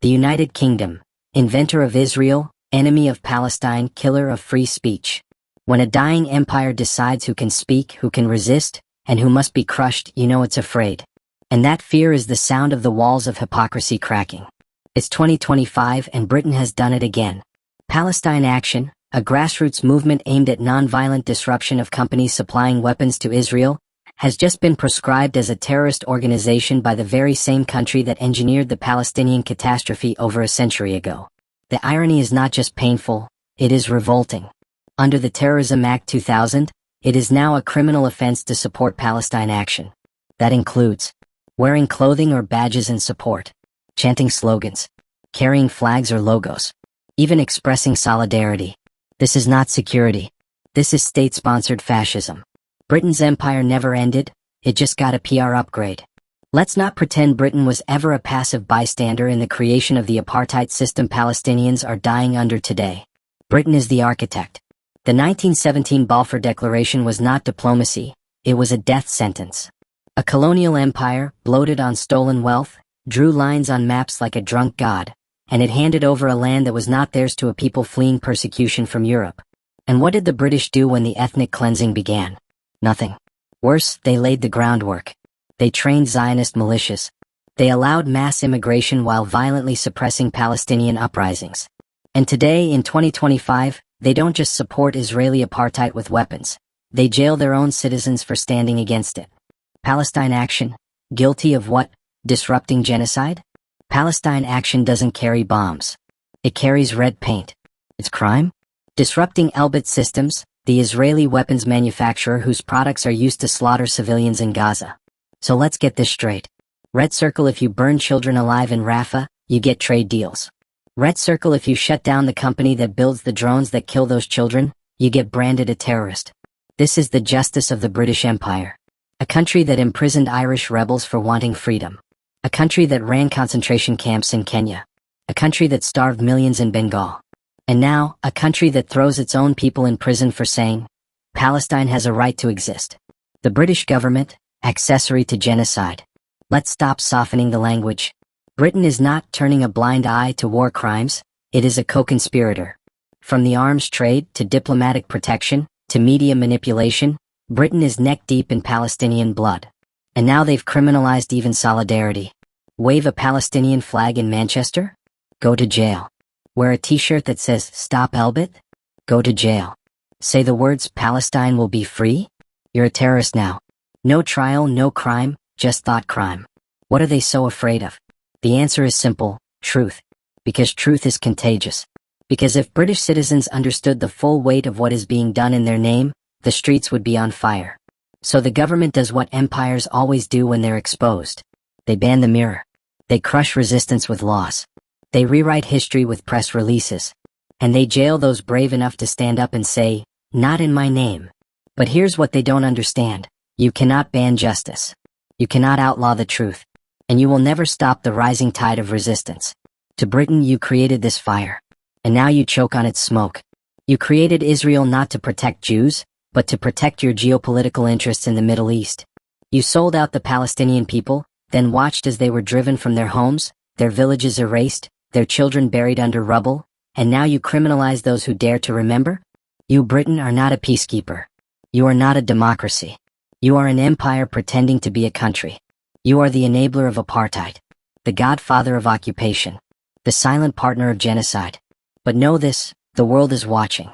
The United Kingdom, inventor of Israel, enemy of Palestine, killer of free speech. When a dying empire decides who can speak, who can resist, and who must be crushed, you know it's afraid. And that fear is the sound of the walls of hypocrisy cracking. It's 2025 and Britain has done it again. Palestine Action, a grassroots movement aimed at non-violent disruption of companies supplying weapons to Israel, has just been proscribed as a terrorist organization by the very same country that engineered the Palestinian catastrophe over a century ago. The irony is not just painful, it is revolting. Under the Terrorism Act 2000, it is now a criminal offense to support Palestine Action. That includes wearing clothing or badges in support, chanting slogans, carrying flags or logos, even expressing solidarity. This is not security. This is state-sponsored fascism. Britain's empire never ended, it just got a PR upgrade. Let's not pretend Britain was ever a passive bystander in the creation of the apartheid system Palestinians are dying under today. Britain is the architect. The 1917 Balfour Declaration was not diplomacy, it was a death sentence. A colonial empire, bloated on stolen wealth, drew lines on maps like a drunk god, and it handed over a land that was not theirs to a people fleeing persecution from Europe. And what did the British do when the ethnic cleansing began? Nothing. Worse, they laid the groundwork. They trained Zionist militias. They allowed mass immigration while violently suppressing Palestinian uprisings. And today, in 2025, they don't just support Israeli apartheid with weapons. They jail their own citizens for standing against it. Palestine Action, guilty of what? Disrupting genocide? Palestine Action doesn't carry bombs. It carries red paint. It's crime? Disrupting Elbit Systems, the Israeli weapons manufacturer whose products are used to slaughter civilians in Gaza. So let's get this straight. Red circle if you burn children alive in Rafah, you get trade deals. Red circle if you shut down the company that builds the drones that kill those children, you get branded a terrorist. This is the justice of the British Empire. A country that imprisoned Irish rebels for wanting freedom. A country that ran concentration camps in Kenya. A country that starved millions in Bengal. And now, a country that throws its own people in prison for saying, Palestine has a right to exist. The British government, accessory to genocide. Let's stop softening the language. Britain is not turning a blind eye to war crimes, it is a co-conspirator. From the arms trade to diplomatic protection, to media manipulation, Britain is neck-deep in Palestinian blood. And now they've criminalized even solidarity. Wave a Palestinian flag in Manchester? Go to jail. Wear a t-shirt that says, Stop Elbit? Go to jail. Say the words, Palestine will be free? You're a terrorist now. No trial, no crime, just thought crime. What are they so afraid of? The answer is simple, truth. Because truth is contagious. Because if British citizens understood the full weight of what is being done in their name, the streets would be on fire. So the government does what empires always do when they're exposed. They ban the mirror. They crush resistance with laws. They rewrite history with press releases. And they jail those brave enough to stand up and say, not in my name. But here's what they don't understand. You cannot ban justice. You cannot outlaw the truth. And you will never stop the rising tide of resistance. To Britain you created this fire. And now you choke on its smoke. You created Israel not to protect Jews, but to protect your geopolitical interests in the Middle East. You sold out the Palestinian people, then watched as they were driven from their homes, their villages erased, their children buried under rubble, and now you criminalize those who dare to remember? You, Britain, are not a peacekeeper. You are not a democracy. You are an empire pretending to be a country. You are the enabler of apartheid, the godfather of occupation, the silent partner of genocide. But know this, the world is watching.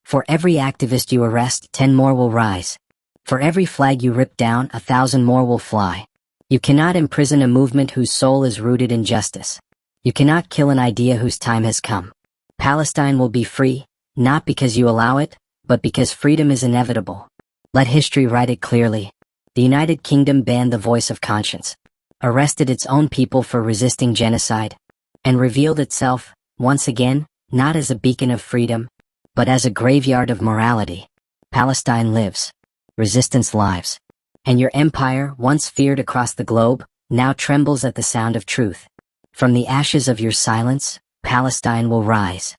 For every activist you arrest, 10 more will rise. For every flag you rip down, 1,000 more will fly. You cannot imprison a movement whose soul is rooted in justice. You cannot kill an idea whose time has come. Palestine will be free, not because you allow it, but because freedom is inevitable. Let history write it clearly. The United Kingdom banned the voice of conscience, arrested its own people for resisting genocide, and revealed itself, once again, not as a beacon of freedom, but as a graveyard of morality. Palestine lives. Resistance lives. And your empire, once feared across the globe, now trembles at the sound of truth. From the ashes of your silence, Palestine will rise.